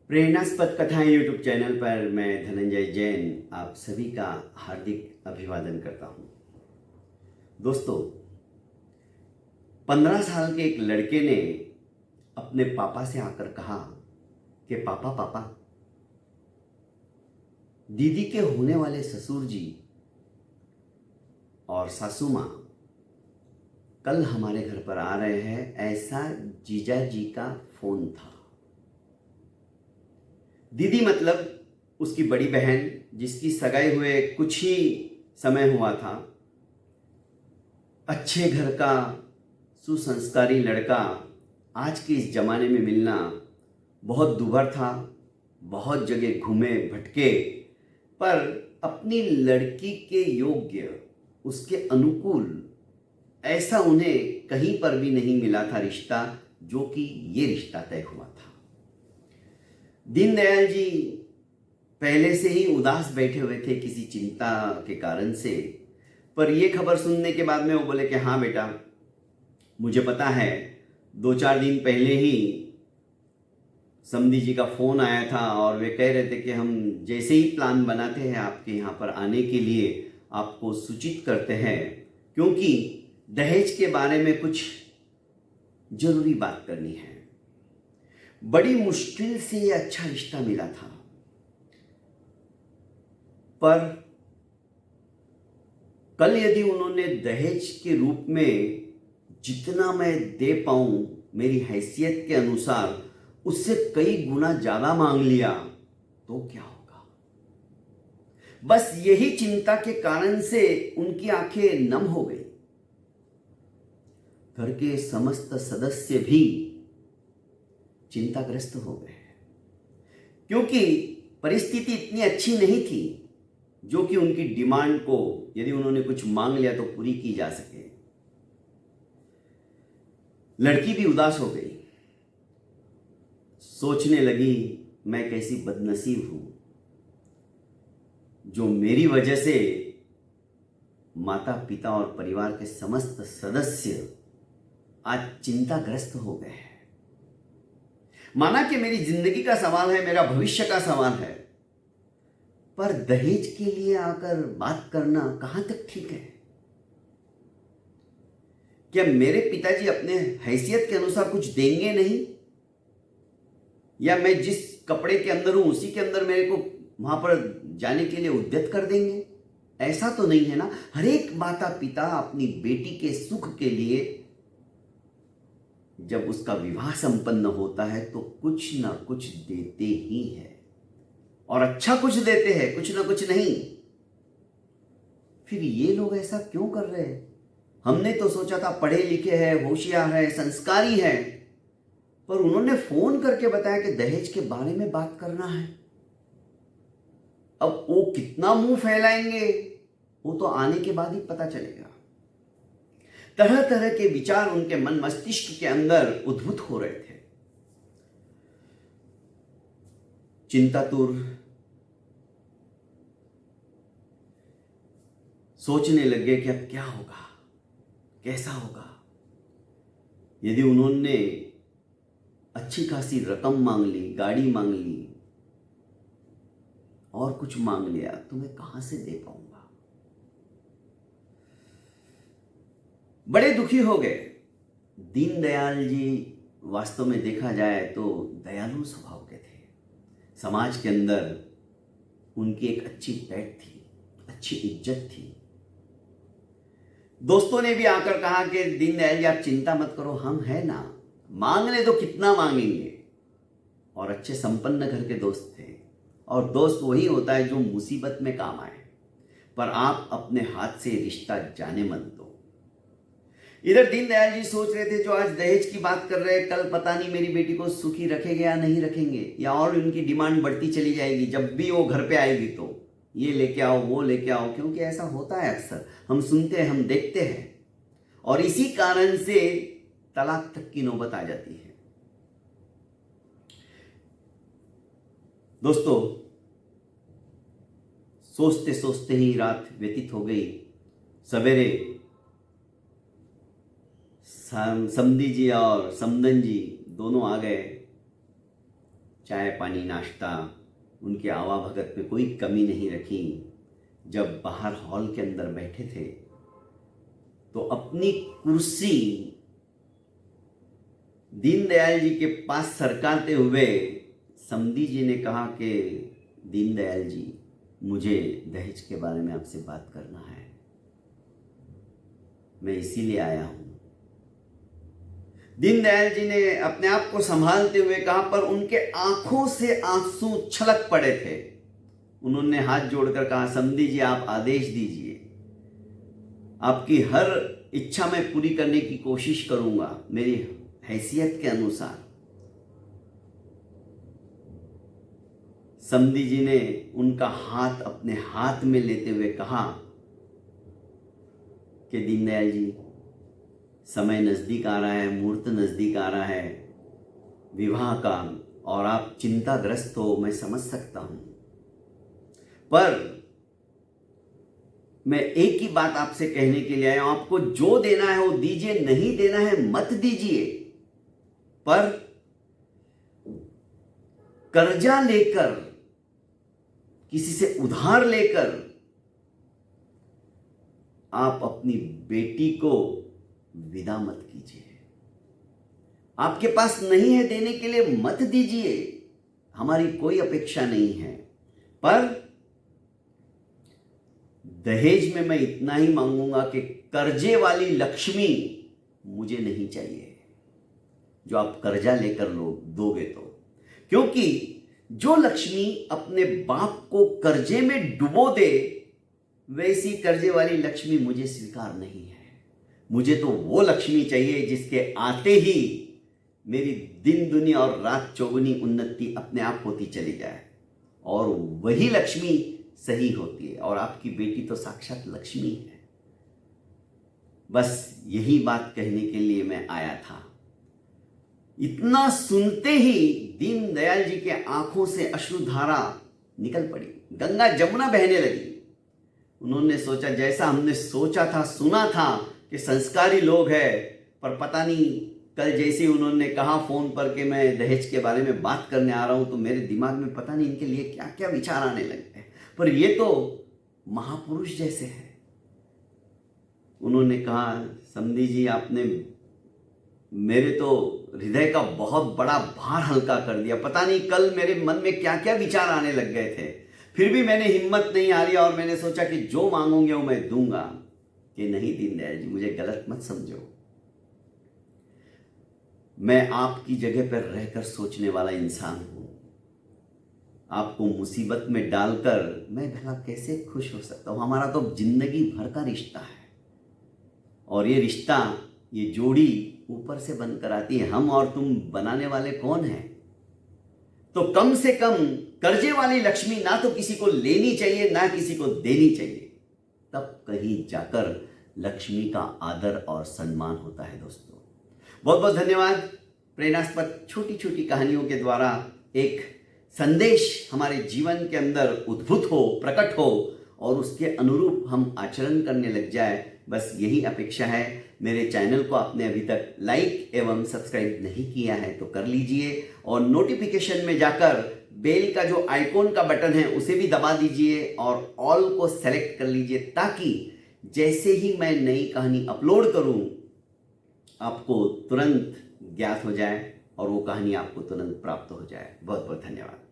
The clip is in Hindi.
प्रेरणास्पद कथाएं यूट्यूब चैनल पर मैं धनंजय जैन आप सभी का हार्दिक अभिवादन करता हूं। दोस्तों, 15 साल के एक लड़के ने अपने पापा से आकर कहा कि पापा पापा, दीदी के होने वाले ससुर जी और सासू माँ कल हमारे घर पर आ रहे हैं, ऐसा जीजा जी का फोन था। दीदी मतलब उसकी बड़ी बहन, जिसकी सगाई हुए कुछ ही समय हुआ था। अच्छे घर का सुसंस्कारी लड़का आज के इस जमाने में मिलना बहुत दुभर था। बहुत जगह घूमे भटके, पर अपनी लड़की के योग्य, उसके अनुकूल ऐसा उन्हें कहीं पर भी नहीं मिला था रिश्ता, जो कि ये रिश्ता तय हुआ था। दीनदयाल जी पहले से ही उदास बैठे हुए थे किसी चिंता के कारण से, पर यह खबर सुनने के बाद में वो बोले कि हाँ बेटा, मुझे पता है 2-4 दिन पहले ही समधी जी का फ़ोन आया था और वे कह रहे थे कि हम जैसे ही प्लान बनाते हैं आपके यहाँ पर आने के लिए आपको सूचित करते हैं, क्योंकि दहेज के बारे में कुछ जरूरी बात करनी है। बड़ी मुश्किल से ये अच्छा रिश्ता मिला था, पर कल यदि उन्होंने दहेज के रूप में जितना मैं दे पाऊं मेरी हैसियत के अनुसार, उससे कई गुना ज्यादा मांग लिया तो क्या होगा। बस यही चिंता के कारण से उनकी आंखें नम हो गई। घर के समस्त सदस्य भी चिंताग्रस्त हो गए, क्योंकि परिस्थिति इतनी अच्छी नहीं थी जो कि उनकी डिमांड को यदि उन्होंने कुछ मांग लिया तो पूरी की जा सके। लड़की भी उदास हो गई, सोचने लगी मैं कैसी बदनसीब हूं जो मेरी वजह से माता पिता और परिवार के समस्त सदस्य आज चिंताग्रस्त हो गए हैं। माना कि मेरी जिंदगी का सवाल है, मेरा भविष्य का सवाल है, पर दहेज के लिए आकर बात करना कहां तक ठीक है। क्या मेरे पिताजी अपने हैसियत के अनुसार कुछ देंगे नहीं, या मैं जिस कपड़े के अंदर हूं उसी के अंदर मेरे को वहां पर जाने के लिए उद्यत कर देंगे? ऐसा तो नहीं है ना। हर एक माता पिता अपनी बेटी के सुख के लिए जब उसका विवाह संपन्न होता है तो कुछ ना कुछ देते ही है, और अच्छा कुछ देते हैं, कुछ ना कुछ नहीं। फिर ये लोग ऐसा क्यों कर रहे हैं? हमने तो सोचा था पढ़े लिखे हैं, होशियार है, संस्कारी है, पर उन्होंने फोन करके बताया कि दहेज के बारे में बात करना है। अब वो कितना मुंह फैलाएंगे वो तो आने के बाद ही पता चलेगा। तरह तरह के विचार उनके मन मस्तिष्क के अंदर उद्भूत हो रहे थे। चिंतातुर सोचने लगे कि अब क्या होगा, कैसा होगा। यदि उन्होंने अच्छी खासी रकम मांग ली, गाड़ी मांग ली और कुछ मांग लिया तो मैं कहां से दे पाऊंगा। बड़े दुखी हो गए। दीनदयाल जी वास्तव में देखा जाए तो दयालु स्वभाव के थे। समाज के अंदर उनकी एक अच्छी पैठ थी, अच्छी इज्जत थी। दोस्तों ने भी आकर कहा कि दीनदयाल जी आप चिंता मत करो, हम है ना, मांगने तो कितना मांगेंगे। और अच्छे संपन्न घर के दोस्त थे, और दोस्त वही होता है जो मुसीबत में काम आए, पर आप अपने हाथ से रिश्ता जाने मत दो। इधर दीनदयाल जी सोच रहे थे जो आज दहेज की बात कर रहे हैं, कल पता नहीं मेरी बेटी को सुखी रखेंगे या नहीं रखेंगे, या और उनकी डिमांड बढ़ती चली जाएगी। जब भी वो घर पे आएगी तो ये लेके आओ, वो लेके आओ, क्योंकि ऐसा होता है अक्सर, हम सुनते हैं, हम देखते हैं, और इसी कारण से तलाक तक की नौबत आ जाती है। दोस्तों, सोचते सोचते ही रात व्यतीत हो गई। सवेरे समधी जी और समधन जी दोनों आ गए। चाय पानी नाश्ता, उनके आवाभगत में कोई कमी नहीं रखी। जब बाहर हॉल के अंदर बैठे थे तो अपनी कुर्सी दीनदयाल जी के पास सरकाते हुए समधी जी ने कहा कि दीनदयाल जी, मुझे दहेज के बारे में आपसे बात करना है, मैं इसीलिए आया हूं। दीनदयाल जी ने अपने आप को संभालते हुए कहा, पर उनके आंखों से आंसू छलक पड़े थे। उन्होंने हाथ जोड़कर कहा, समधी जी आप आदेश दीजिए, आपकी हर इच्छा मैं पूरी करने की कोशिश करूंगा मेरी हैसियत के अनुसार। समधी जी ने उनका हाथ अपने हाथ में लेते हुए कहा कि दीनदयाल जी, समय नजदीक आ रहा है, मुहूर्त नजदीक आ रहा है विवाह का, और आप चिंताग्रस्त हो, मैं समझ सकता हूं, पर मैं एक ही बात आपसे कहने के लिए आया हूं, आपको जो देना है वो दीजिए, नहीं देना है मत दीजिए, पर कर्जा लेकर, किसी से उधार लेकर आप अपनी बेटी को विदा मत कीजिए। आपके पास नहीं है देने के लिए मत दीजिए, हमारी कोई अपेक्षा नहीं है, पर दहेज में मैं इतना ही मांगूंगा कि कर्जे वाली लक्ष्मी मुझे नहीं चाहिए, जो आप कर्जा लेकर दोगे तो। क्योंकि जो लक्ष्मी अपने बाप को कर्जे में डुबो दे, वैसी कर्जे वाली लक्ष्मी मुझे स्वीकार नहीं है। मुझे तो वो लक्ष्मी चाहिए जिसके आते ही मेरी दिन दुनी और रात चौगुनी उन्नति अपने आप होती चली जाए, और वही लक्ष्मी सही होती है। और आपकी बेटी तो साक्षात लक्ष्मी है। बस यही बात कहने के लिए मैं आया था। इतना सुनते ही दीनदयाल जी के आंखों से अश्रुधारा निकल पड़ी, गंगा जमुना बहने लगी। उन्होंने सोचा, जैसा हमने सोचा था, सुना था कि संस्कारी लोग हैं, पर पता नहीं कल जैसे उन्होंने कहा फोन पर कि मैं दहेज के बारे में बात करने आ रहा हूं, तो मेरे दिमाग में पता नहीं इनके लिए क्या क्या विचार आने लगे हैं। पर ये तो महापुरुष जैसे हैं। उन्होंने कहा, समधी जी आपने मेरे तो हृदय का बहुत बड़ा भार हल्का कर दिया। पता नहीं कल मेरे मन में क्या क्या विचार आने लग गए थे, फिर भी मैंने हिम्मत नहीं हारी और मैंने सोचा कि जो मांगोगे वो मैं दूंगा। कि नहीं दीनदयाल जी, मुझे गलत मत समझो, मैं आपकी जगह पर रहकर सोचने वाला इंसान हूं। आपको मुसीबत में डालकर मैं भला कैसे खुश हो सकता हूं? हमारा तो जिंदगी भर का रिश्ता है, और ये रिश्ता, ये जोड़ी ऊपर से बनकर आती है। हम और तुम बनाने वाले कौन हैं? तो कम से कम कर्जे वाली लक्ष्मी ना तो किसी को लेनी चाहिए, ना किसी को देनी चाहिए, तब कहीं जाकर लक्ष्मी का आदर और सम्मान होता है। दोस्तों, बहुत बहुत धन्यवाद। प्रेरणास्पद छोटी छोटी कहानियों के द्वारा एक संदेश हमारे जीवन के अंदर उद्भूत हो, प्रकट हो, और उसके अनुरूप हम आचरण करने लग जाए, बस यही अपेक्षा है। मेरे चैनल को आपने अभी तक लाइक एवं सब्सक्राइब नहीं किया है तो कर लीजिए, और नोटिफिकेशन में जाकर बेल का जो आइकॉन का बटन है उसे भी दबा दीजिए और ऑल को सेलेक्ट कर लीजिए, ताकि जैसे ही मैं नई कहानी अपलोड करूं आपको तुरंत ज्ञात हो जाए और वो कहानी आपको तुरंत प्राप्त हो जाए। बहुत बहुत धन्यवाद।